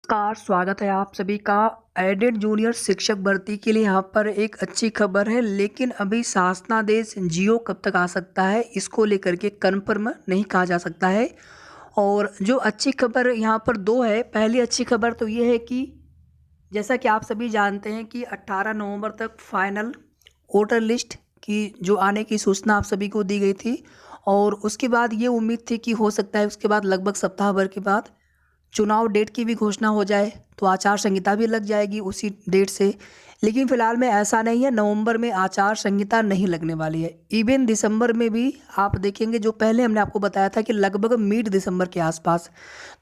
नमस्कार, स्वागत है आप सभी का। एडेड जूनियर शिक्षक भर्ती के लिए यहाँ पर एक अच्छी खबर है, लेकिन अभी शासनादेश जियो कब तक आ सकता है इसको लेकर के कन्फर्म नहीं कहा जा सकता है। और जो अच्छी खबर यहाँ पर दो है। पहली अच्छी खबर तो ये है कि जैसा कि आप सभी जानते हैं कि 18 नवंबर तक फाइनल वोटर लिस्ट की जो आने की सूचना आप सभी को दी गई थी, और उसके बाद ये उम्मीद थी कि हो सकता है उसके बाद लगभग सप्ताह भर के बाद चुनाव डेट की भी घोषणा हो जाए, तो आचार संहिता भी लग जाएगी उसी डेट से। लेकिन फ़िलहाल में ऐसा नहीं है, नवंबर में आचार संहिता नहीं लगने वाली है। इवन दिसंबर में भी आप देखेंगे, जो पहले हमने आपको बताया था कि लगभग मिड दिसंबर के आसपास,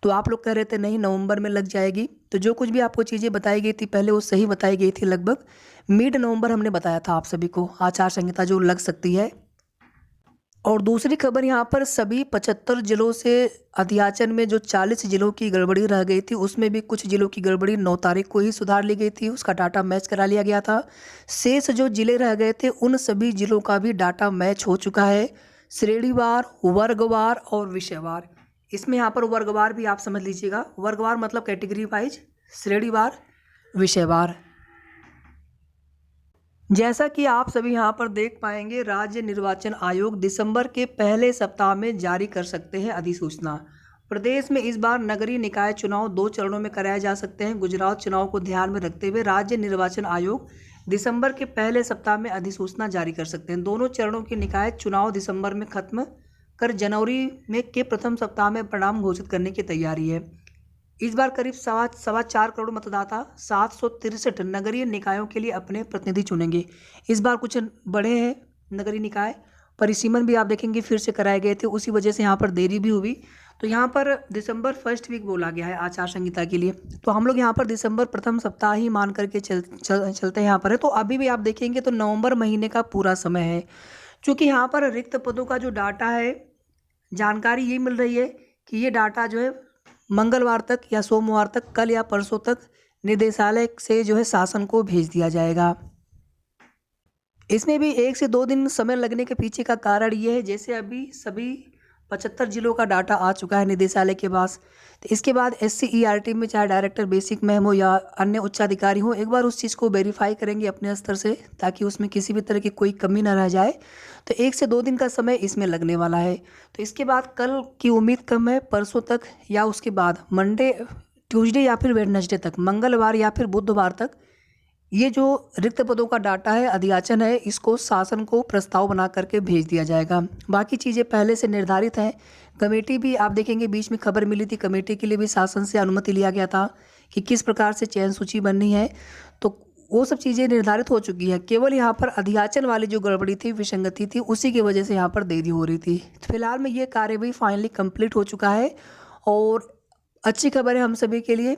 तो आप लोग कह रहे थे नहीं नवंबर में लग जाएगी। तो जो कुछ भी आपको चीज़ें बताई गई थी पहले वो सही बताई गई थी। लगभग मिड नवंबर हमने बताया था आप सभी को आचार संहिता जो लग सकती है। और दूसरी खबर यहाँ पर सभी 75 जिलों से अध्याचन में जो 40 जिलों की गड़बड़ी रह गई थी, उसमें भी कुछ जिलों की गड़बड़ी 9 तारीख को ही सुधार ली गई थी, उसका डाटा मैच करा लिया गया था। शेष जो जिले रह गए थे उन सभी जिलों का भी डाटा मैच हो चुका है, श्रेणीवार, वर्गवार और विषयवार। इसमें यहाँ पर वर्गवार भी आप समझ लीजिएगा, वर्गवार मतलब कैटेगरी वाइज, श्रेणीवार, विषयवार। जैसा कि आप सभी यहाँ पर देख पाएंगे, राज्य निर्वाचन आयोग दिसंबर के पहले सप्ताह में जारी कर सकते हैं अधिसूचना। प्रदेश में इस बार नगरीय निकाय चुनाव 2 चरणों में कराए जा सकते हैं। गुजरात चुनाव को ध्यान में रखते हुए राज्य निर्वाचन आयोग दिसंबर के पहले सप्ताह में अधिसूचना जारी कर सकते हैं। दोनों चरणों के निकाय चुनाव दिसंबर में खत्म कर जनवरी में के प्रथम सप्ताह में परिणाम घोषित करने की तैयारी है। इस बार करीब सवा 4 करोड़ मतदाता 763 नगरीय निकायों के लिए अपने प्रतिनिधि चुनेंगे। इस बार कुछ बड़े हैं नगरीय निकाय, परिसीमन भी आप देखेंगे फिर से कराए गए थे, उसी वजह से यहाँ पर देरी भी हुई। तो यहाँ पर दिसंबर फर्स्ट वीक बोला गया है आचार संहिता के लिए, तो हम लोग यहाँ पर दिसंबर प्रथम सप्ताह ही मान करके चलते हैं यहाँ पर है। तो अभी भी आप देखेंगे तो नवंबर महीने का पूरा समय है। क्योंकि यहाँ पर रिक्त पदों का जो डाटा है, जानकारी ये मिल रही है कि ये डाटा जो है मंगलवार तक या सोमवार तक, कल या परसों तक निदेशालय से जो है शासन को भेज दिया जाएगा। इसमें भी 1 से 2 दिन समय लगने के पीछे का कारण ये है, जैसे अभी सभी 75 जिलों का डाटा आ चुका है निदेशालय के पास, तो इसके बाद SCERT में चाहे डायरेक्टर बेसिक में हो या अन्य उच्चाधिकारी हो, एक बार उस चीज़ को वेरीफाई करेंगे अपने स्तर से, ताकि उसमें किसी भी तरह की कोई कमी ना रह जाए। तो 1 से 2 दिन का समय इसमें लगने वाला है। तो इसके बाद कल की उम्मीद कम है, परसों तक या उसके बाद मंडे, ट्यूसडे या फिर वेडनेसडे तक, मंगलवार या फिर बुधवार तक ये जो रिक्त पदों का डाटा है, अधियाचन है, इसको शासन को प्रस्ताव बना करके भेज दिया जाएगा। बाकी चीज़ें पहले से निर्धारित हैं। कमेटी भी आप देखेंगे, बीच में खबर मिली थी, कमेटी के लिए भी शासन से अनुमति लिया गया था कि किस प्रकार से चयन सूची बननी है, तो वो सब चीज़ें निर्धारित हो चुकी है। केवल यहाँ पर अधियाचन वाली जो गड़बड़ी थी, विसंगति थी, उसी की वजह से यहाँ पर देरी हो रही थी। फिलहाल में ये कार्यवाही फाइनली कंप्लीट हो चुका है, और अच्छी खबर है हम सभी के लिए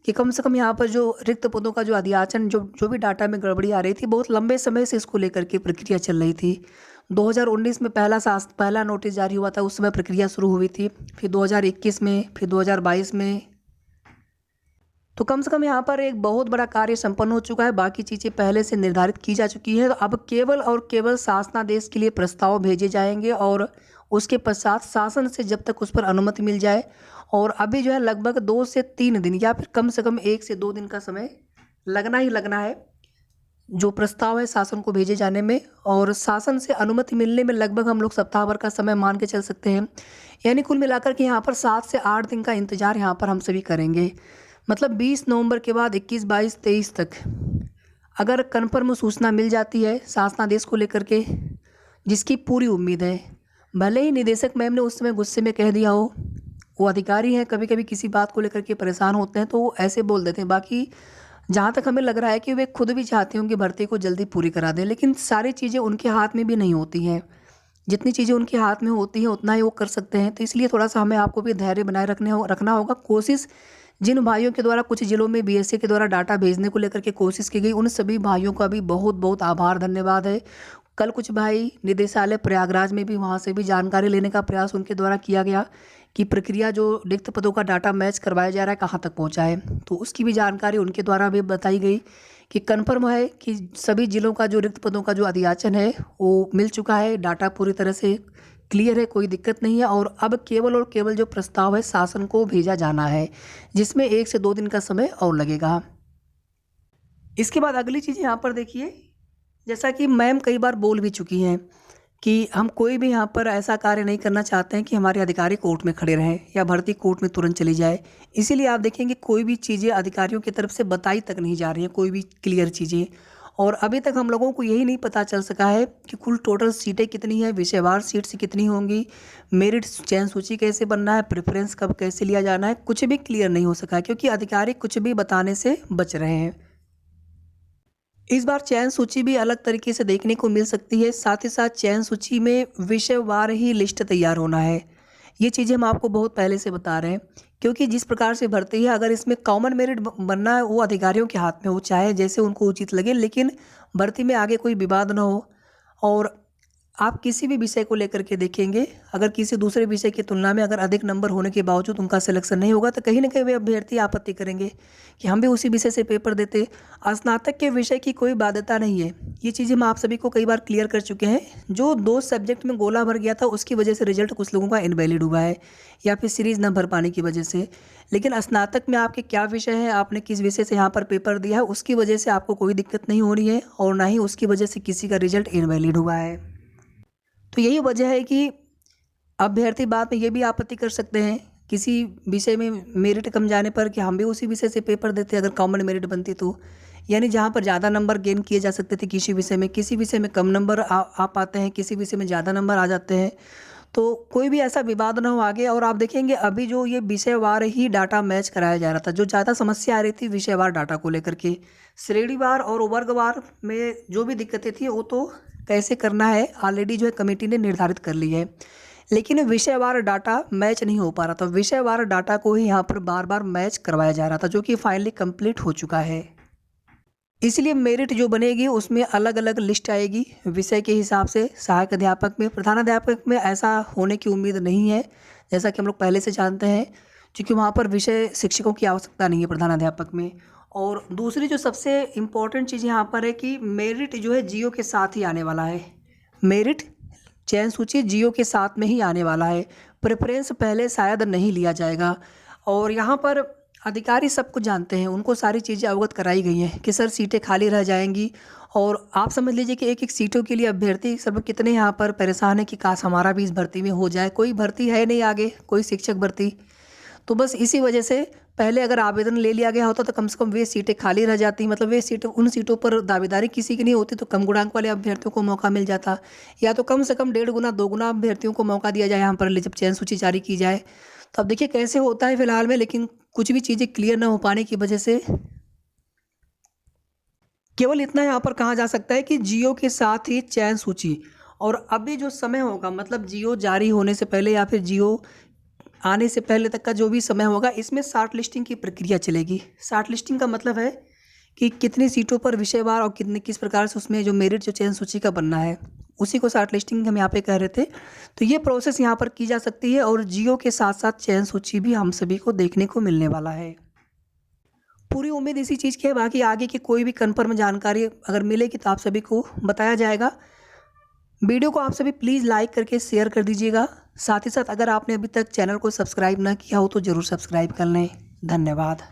कि कम से कम यहाँ पर जो रिक्त पदों का जो अधियाचन, जो भी डाटा में गड़बड़ी आ रही थी, बहुत लंबे समय से इसको लेकर के प्रक्रिया चल रही थी। 2019 में पहला नोटिस जारी हुआ था, उस समय प्रक्रिया शुरू हुई थी, फिर 2021 में, फिर 2022 में। तो कम से कम यहाँ पर एक बहुत बड़ा कार्य संपन्न हो चुका है। बाकी चीज़ें पहले से निर्धारित की जा चुकी है। तो अब केवल और केवल शासनादेश के लिए प्रस्ताव भेजे जाएंगे, और उसके पश्चात शासन से जब तक उस पर अनुमति मिल जाए, और अभी जो है लगभग 2 से 3 दिन या फिर कम से कम 1 से 2 दिन का समय लगना ही लगना है जो प्रस्ताव है शासन को भेजे जाने में, और शासन से अनुमति मिलने में लगभग हम लोग सप्ताह भर का समय मान के चल सकते हैं। यानी कुल मिलाकर के यहाँ पर 7 से 8 दिन का इंतजार यहाँ पर हम सभी करेंगे। मतलब 20 नवंबर के बाद 21, 22, 23 तक अगर कन्फर्म सूचना मिल जाती है शासनादेश को लेकर के, जिसकी पूरी उम्मीद है, भले ही निदेशक मैम ने उस समय गुस्से में कह दिया हो, वो अधिकारी हैं, कभी कभी किसी बात को लेकर के परेशान होते हैं तो वो ऐसे बोल देते हैं। बाकी जहाँ तक हमें लग रहा है कि वे खुद भी चाहते होंगे भर्ती को जल्दी पूरी करा दें, लेकिन सारी चीज़ें उनके हाथ में भी नहीं होती हैं। जितनी चीज़ें उनके हाथ में होती हैं उतना ही वो कर सकते हैं। तो इसलिए थोड़ा सा हमें आपको भी धैर्य बनाए रखना होगा। कोशिश जिन भाइयों के द्वारा कुछ जिलों में BSA के द्वारा डाटा भेजने को लेकर के कोशिश की गई, उन सभी भाइयों का भी बहुत बहुत आभार, धन्यवाद है। कल कुछ भाई निदेशालय प्रयागराज में भी, वहाँ से भी जानकारी लेने का प्रयास उनके द्वारा किया गया कि प्रक्रिया जो रिक्त पदों का डाटा मैच करवाया जा रहा है कहाँ तक पहुँचा है, तो उसकी भी जानकारी उनके द्वारा भी बताई गई कि कन्फर्म है कि सभी जिलों का जो रिक्त पदों का जो अधियाचन है वो मिल चुका है, डाटा पूरी तरह से क्लियर है, कोई दिक्कत नहीं है। और अब केवल और केवल जो प्रस्ताव है शासन को भेजा जाना है, जिसमें 1 से 2 दिन का समय और लगेगा। इसके बाद अगली चीज़ यहाँ पर देखिए, जैसा कि मैम कई बार बोल भी चुकी हैं कि हम कोई भी यहाँ पर ऐसा कार्य नहीं करना चाहते हैं कि हमारे अधिकारी कोर्ट में खड़े रहें या भर्ती कोर्ट में तुरंत चली जाए। इसीलिए आप देखेंगे कोई भी चीज़ें अधिकारियों की तरफ से बताई तक नहीं जा रही हैं, कोई भी क्लियर चीज़ें। और अभी तक हम लोगों को यही नहीं पता चल सका है कि कुल टोटल सीटें कितनी हैं, विषयवार सीट्स कितनी होंगी, मेरिट चयन सूची कैसे बनना है, प्रेफरेंस कब कैसे लिया जाना है, कुछ भी क्लियर नहीं हो सका है, क्योंकि अधिकारी कुछ भी बताने से बच रहे हैं। इस बार चयन सूची भी अलग तरीके से देखने को मिल सकती है। साथ ही साथ चयन सूची में विषयवार ही लिस्ट तैयार होना है। ये चीज़ें हम आपको बहुत पहले से बता रहे हैं, क्योंकि जिस प्रकार से भर्ती है, अगर इसमें कॉमन मेरिट बनना है वो अधिकारियों के हाथ में हो, चाहे जैसे उनको उचित लगे, लेकिन भर्ती में आगे कोई विवाद ना हो। और आप किसी भी विषय को लेकर के देखेंगे, अगर किसी दूसरे विषय की तुलना में अगर अधिक नंबर होने के बावजूद उनका सिलेक्शन नहीं होगा, तो कहीं ना कहीं वे अभ्यर्थी आपत्ति करेंगे कि हम भी उसी विषय से पेपर देते। स्नातक के विषय की कोई बाध्यता नहीं है, ये चीज़ें हम आप सभी को कई बार क्लियर कर चुके हैं। जो 2 सब्जेक्ट में गोला भर गया था, उसकी वजह से रिजल्ट कुछ लोगों का इनवैलिड हुआ है, या फिर सीरीज़ न भर पाने की वजह से। लेकिन स्नातक में आपके क्या विषय है, आपने किस विषय से यहाँ पर पेपर दिया है, उसकी वजह से आपको कोई दिक्कत नहीं हो रही है, और ना ही उसकी वजह से किसी का रिजल्ट इनवैलिड हुआ है। तो यही वजह है कि अभ्यर्थी बाद में ये भी आपत्ति कर सकते हैं किसी विषय में मेरिट कम जाने पर कि हम भी उसी विषय से पेपर देते अगर कॉमन मेरिट बनती तो। यानी जहाँ पर ज़्यादा नंबर गेन किए जा सकते थे किसी विषय में कम नंबर आ पाते हैं, किसी विषय में ज़्यादा नंबर आ जाते हैं। तो कोई भी ऐसा विवाद ना हो आगे। और आप देखेंगे अभी जो ये विषयवार ही डाटा मैच कराया जा रहा था, जो ज़्यादा समस्या आ रही थी विषयवार डाटा को लेकर के, श्रेणीवार और वर्गवार में जो भी दिक्कतें थी वो तो कैसे करना है ऑलरेडी जो है कमेटी ने निर्धारित कर ली है, लेकिन विषयवार डाटा मैच नहीं हो पा रहा था। विषयवार डाटा को ही यहाँ पर बार बार मैच करवाया जा रहा था, जो कि फाइनली कंप्लीट हो चुका है। इसलिए मेरिट जो बनेगी उसमें अलग अलग लिस्ट आएगी विषय के हिसाब से। सहायक अध्यापक में, प्रधानाध्यापक में ऐसा होने की उम्मीद नहीं है, जैसा कि हम लोग पहले से जानते हैं, क्योंकि वहाँ पर विषय शिक्षकों की आवश्यकता नहीं है प्रधानाध्यापक में। और दूसरी जो सबसे इम्पॉर्टेंट चीज़ यहाँ पर है कि मेरिट जो है जियो के साथ ही आने वाला है। मेरिट चयन सूची जियो के साथ में ही आने वाला है, प्रेफरेंस पहले शायद नहीं लिया जाएगा। और यहाँ पर अधिकारी सब कुछ जानते हैं, उनको सारी चीज़ें अवगत कराई गई हैं कि सर सीटें खाली रह जाएंगी। और आप समझ लीजिए कि एक एक सीटों के लिए अभ्यर्थी सब कितने यहाँ पर परेशान है कि काश हमारा भी इस भर्ती में हो जाए। कोई भर्ती है नहीं आगे, कोई शिक्षक भर्ती, तो बस इसी वजह से पहले अगर आवेदन ले लिया गया होता तो कम से कम वे सीटें खाली रह जाती, मतलब वे सीटें, उन सीटों पर दावेदारी किसी की नहीं होती, तो कम गुणांक वाले अभ्यर्थियों को मौका मिल जाता, या तो कम से कम 1.5 गुना 2 गुना अभ्यर्थियों को मौका दिया जाए यहाँ पर जब चयन सूची जारी की जाए। तो अब देखिए कैसे होता है फिलहाल में, लेकिन कुछ भी चीज़ें क्लियर ना हो पाने की वजह से केवल इतना यहाँ पर कहा जा सकता है कि जियो के साथ ही चयन सूची। और अभी जो समय होगा, मतलब जियो जारी होने से पहले या फिर जियो आने से पहले तक का जो भी समय होगा, इसमें शॉर्ट लिस्टिंग की प्रक्रिया चलेगी। शॉर्ट लिस्टिंग का मतलब है कि कितनी सीटों पर विषयवार और कितने किस प्रकार से उसमें जो मेरिट जो चयन सूची का बनना है, उसी को शॉर्ट लिस्टिंग हम यहाँ पे कह रहे थे। तो ये प्रोसेस यहाँ पर की जा सकती है, और जियो के साथ साथ चयन सूची भी हम सभी को देखने को मिलने वाला है। पूरी उम्मीद इसी चीज़ की है, बाकी आगे की कोई भी कन्फर्म जानकारी अगर मिलेगी तो आप सभी को बताया जाएगा। वीडियो को आप सभी प्लीज़ लाइक करके शेयर कर दीजिएगा। साथ ही साथ अगर आपने अभी तक चैनल को सब्सक्राइब ना किया हो तो ज़रूर सब्सक्राइब कर लें। धन्यवाद।